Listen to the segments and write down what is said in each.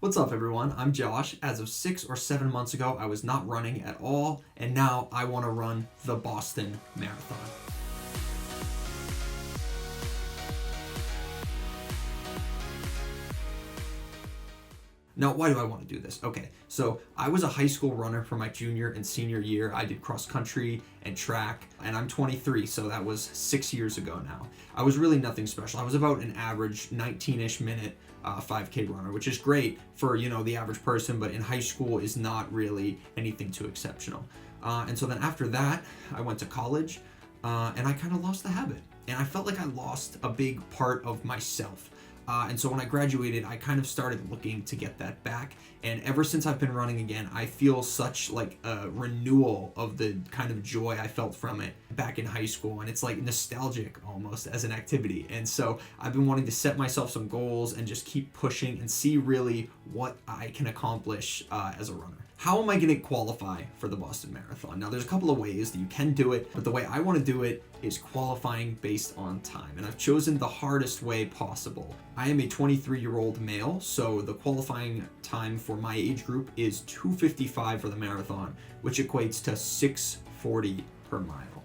What's up, everyone? I'm Josh. As of 6 or 7 months ago, I was not running at all, and now I want to run the Boston Marathon. Now, why do I want to do this? Okay, so I was a high school runner for my junior and senior year. I did cross country and track, and I'm 23, so that was 6 years ago now. I was really nothing special. I was about an average 19-ish minute 5K runner, which is great for, the average person, but in high school is not really anything too exceptional. And so then after that, I went to college, and I kind of lost the habit. And I felt like I lost a big part of myself. And so when I graduated, I kind of started looking to get that back. And ever since I've been running again, I feel such like a renewal of the kind of joy I felt from it back in high school. And it's like nostalgic almost as an activity. And so I've been wanting to set myself some goals and just keep pushing and see really what I can accomplish as a runner. How am I going to qualify for the Boston Marathon? Now, there's a couple of ways that you can do it, but the way I want to do it is qualifying based on time. And I've chosen the hardest way possible. I am a 23-year-old male, so the qualifying time for my age group is 2:55 for the marathon, which equates to 6:40 per mile.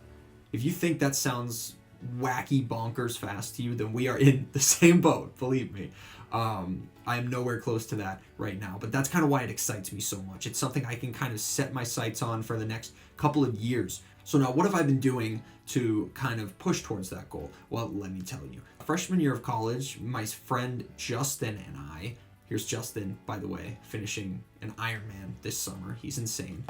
If you think that sounds wacky bonkers fast to you, then we are in the same boat, believe me. I am nowhere close to that right now, but that's kind of why it excites me so much. It's something I can kind of set my sights on for the next couple of years. So now what have I been doing to kind of push towards that goal? Well, let me tell you. Freshman year of college, my friend Justin and I, here's Justin, by the way, finishing an Ironman this summer. He's insane.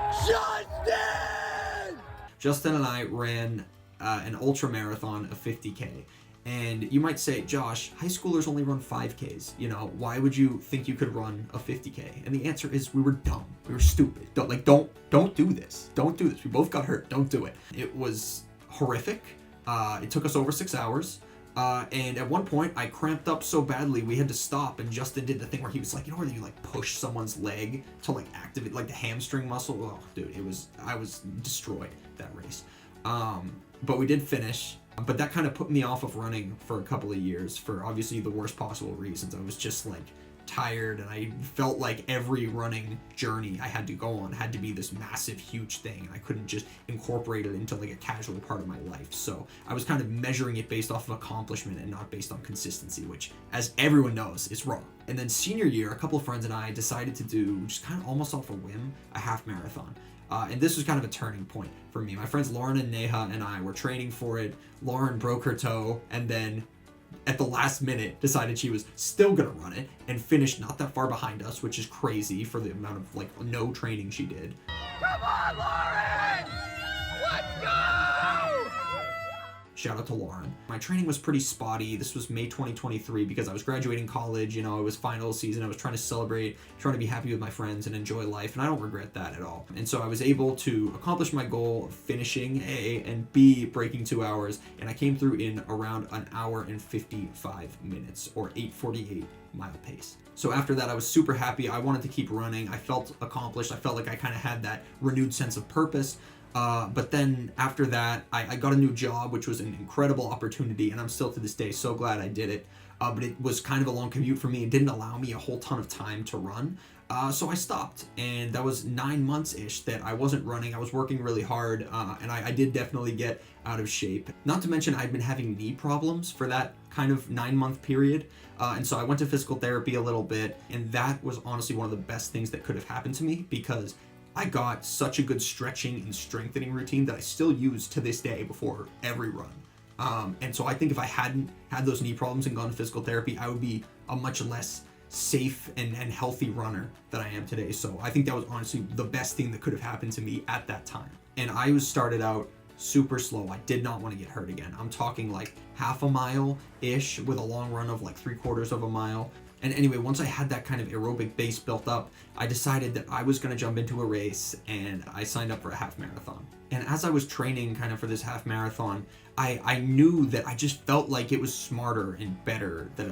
Justin and I ran an ultra marathon of 50K. And you might say, Josh, high schoolers only run 5Ks. Why would you think you could run a 50K? And the answer is we were dumb. We were stupid. Don't do this. Don't do this. We both got hurt. Don't do it. It was horrific. It took us over 6 hours. And at one point I cramped up so badly we had to stop, and Justin did the thing where he was like, where you push someone's leg to activate the hamstring muscle. Oh, dude, I was destroyed that race. But we did finish. But that kind of put me off of running for a couple of years for obviously the worst possible reasons. I was just tired, and I felt like every running journey I had to go on had to be this massive, huge thing, and I couldn't just incorporate it into a casual part of my life. So I was kind of measuring it based off of accomplishment and not based on consistency, which, as everyone knows, is wrong. And then senior year, a couple of friends and I decided to do, just kind of almost off a whim, a half marathon. And this was kind of a turning point for me. My friends Lauren and Neha and I were training for it. Lauren broke her toe, and then at the last minute decided she was still gonna run it and finished not that far behind us, which is crazy for the amount of no training she did. Come on, Lauren! Let's go! Shout out to Lauren. My training was pretty spotty. This was May 2023 because I was graduating college. It was final season. I was trying to celebrate, trying to be happy with my friends and enjoy life, and I don't regret that at all. And so I was able to accomplish my goal of finishing A and B, breaking 2 hours, and I came through in around an hour and 55 minutes, or 8:48 mile pace. So after that, I was super happy. I wanted to keep running. I felt accomplished. I felt like I kind of had that renewed sense of purpose. But then after that, I got a new job, which was an incredible opportunity, and I'm still to this day so glad I did it. But it was kind of a long commute for me and didn't allow me a whole ton of time to run. So I stopped, and that was 9 months-ish that I wasn't running. I was working really hard, and I did definitely get out of shape. Not to mention I'd been having knee problems for that kind of 9-month period. And so I went to physical therapy a little bit, and that was honestly one of the best things that could have happened to me, because I got such a good stretching and strengthening routine that I still use to this day before every run. And so I think if I hadn't had those knee problems and gone to physical therapy, I would be a much less safe and healthy runner than I am today. So I think that was honestly the best thing that could have happened to me at that time. And I was started out super slow. I did not want to get hurt again. I'm talking half a mile-ish with a long run of 3/4 of a mile. And anyway, once I had that kind of aerobic base built up, I decided that I was going to jump into a race, and I signed up for a half marathon. And as I was training kind of for this half marathon, I knew that I just felt like it was smarter and better than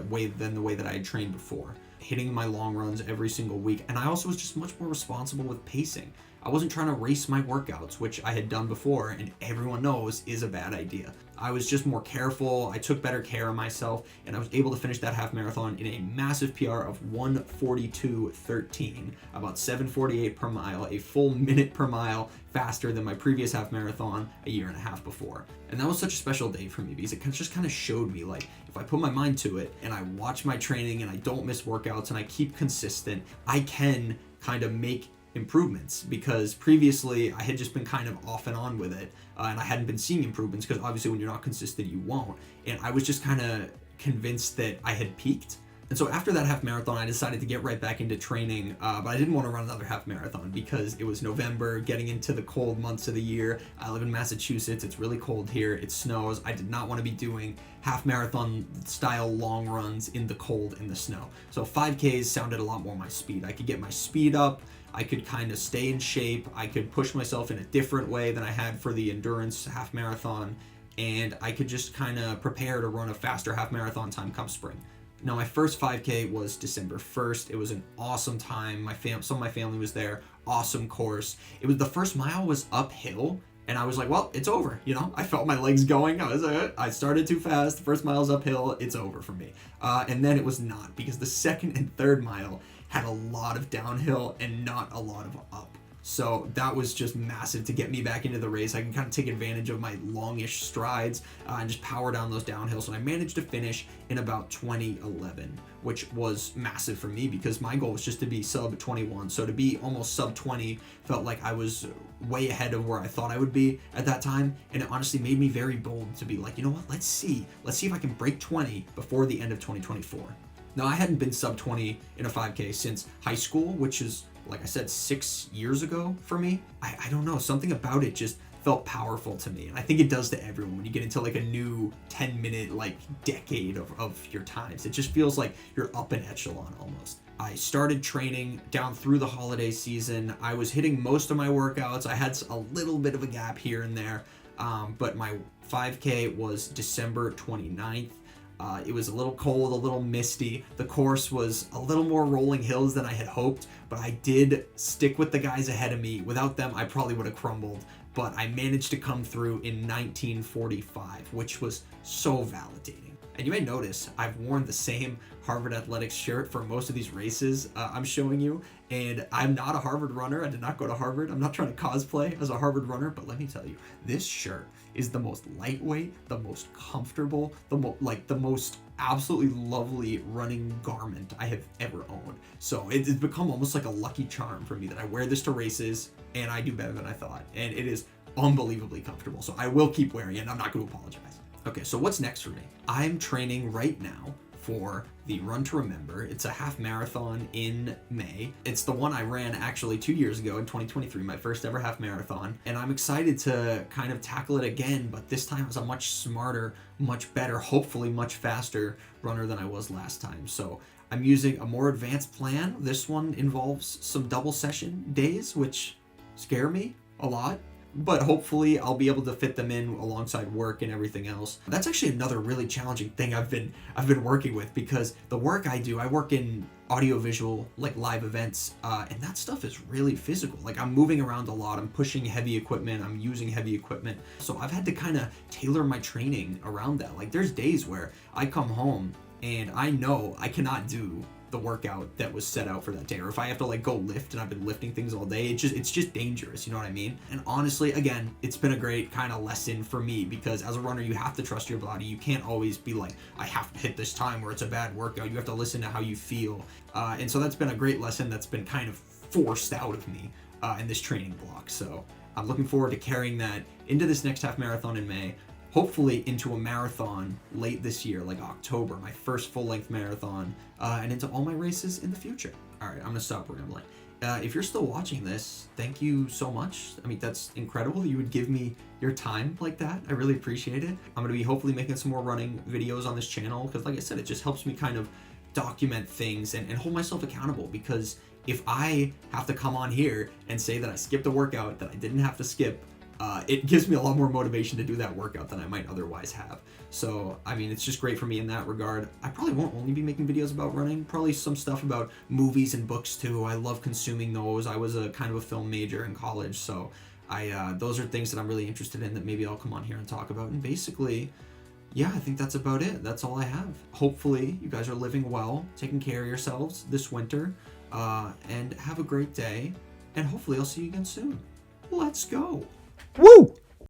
the way that I had trained before, hitting my long runs every single week. And I also was just much more responsible with pacing. I wasn't trying to race my workouts, which I had done before, and everyone knows is a bad idea. I was just more careful. I took better care of myself, and I was able to finish that half marathon in a massive PR of 1:42:13, about 7:48 per mile, a full minute per mile faster than my previous half marathon a year and a half before. And that was such a special day for me because it just kind of showed me, like, if I put my mind to it and I watch my training and I don't miss workouts and I keep consistent, I can kind of make improvements, because previously I had just been kind of off and on with it, and I hadn't been seeing improvements because obviously when you're not consistent you won't, and I was just kind of convinced that I had peaked. And so after that half marathon, I decided to get right back into training, but I didn't want to run another half marathon because it was November, getting into the cold months of the year. I live in Massachusetts. It's really cold here. It snows. I did not want to be doing half marathon style long runs in the cold and the snow. So 5Ks sounded a lot more my speed. I could get my speed up. I could kind of stay in shape. I could push myself in a different way than I had for the endurance half marathon. And I could just kind of prepare to run a faster half marathon time come spring. Now, my first 5K was December 1st. It was an awesome time. Some of my family was there. Awesome course. It was, the first mile was uphill, and I was like, well, it's over. You know, I felt my legs going. I started too fast. The first mile's uphill. It's over for me. And then it was not, because the second and third mile had a lot of downhill and not a lot of up. So that was just massive to get me back into the race. I can kind of take advantage of my longish strides and just power down those downhills. And I managed to finish in about 20:11, which was massive for me because my goal was just to be sub 21. So to be almost sub 20 felt like I was way ahead of where I thought I would be at that time. And it honestly made me very bold to be like, you know what, let's see if I can break 20 before the end of 2024. Now, I hadn't been sub 20 in a 5K since high school, which is, like I said, 6 years ago for me. I don't know, something about it just felt powerful to me. And I think it does to everyone when you get into like a new 10-minute like decade of your times. It just feels like you're up an echelon almost. I started training down through the holiday season. I was hitting most of my workouts. I had a little bit of a gap here and there, but my 5K was December 29th. It was a little cold, a little misty. The course was a little more rolling hills than I had hoped, but I did stick with the guys ahead of me. Without them, I probably would have crumbled, but I managed to come through in 19:45, which was so validating. And you may notice I've worn the same Harvard Athletics shirt for most of these races I'm showing you, and I'm not a Harvard runner. I did not go to Harvard. I'm not trying to cosplay as a Harvard runner, but let me tell you, this shirt is the most lightweight, the most comfortable, the most absolutely lovely running garment I have ever owned. So it's become almost like a lucky charm for me that I wear this to races and I do better than I thought. And it is unbelievably comfortable. So I will keep wearing it and I'm not going to apologize. Okay, so what's next for me? I'm training right now for the Run to Remember. It's a half marathon in May. It's the one I ran actually 2 years ago in 2023, my first ever half marathon. And I'm excited to kind of tackle it again, but this time as a much smarter, much better, hopefully much faster runner than I was last time. So I'm using a more advanced plan. This one involves some double session days, which scare me a lot, but hopefully I'll be able to fit them in alongside work and everything else. That's actually another really challenging thing I've been working with, because the work I do, I work in audiovisual, like live events, and that stuff is really physical. Like I'm moving around a lot, I'm pushing heavy equipment, I'm using heavy equipment. So I've had to kind of tailor my training around that. Like there's days where I come home and I know I cannot do the workout that was set out for that day, or if I have to like go lift and I've been lifting things all day, it's just dangerous, you know what I mean? And honestly, again, it's been a great kind of lesson for me, because as a runner you have to trust your body. You can't always be like, I have to hit this time or it's a bad workout. You have to listen to how you feel, and so that's been a great lesson that's been kind of forced out of me in this training block. So I'm looking forward to carrying that into this next half marathon in May, hopefully into a marathon late this year, like October, my first full-length marathon, and into all my races in the future. All right, I'm gonna stop rambling. If you're still watching this, thank you so much. I mean, that's incredible that you would give me your time like that. I really appreciate it. I'm gonna be hopefully making some more running videos on this channel, because like I said, it just helps me kind of document things and hold myself accountable, because if I have to come on here and say that I skipped a workout that I didn't have to skip, it gives me a lot more motivation to do that workout than I might otherwise have. So, I mean, it's just great for me in that regard. I probably won't only be making videos about running, probably some stuff about movies and books too. I love consuming those. I was a kind of a film major in college, so Those are things that I'm really interested in that maybe I'll come on here and talk about. And basically, yeah, I think that's about it. That's all I have. Hopefully, you guys are living well, taking care of yourselves this winter, and have a great day. And hopefully, I'll see you again soon. Let's go. Woo!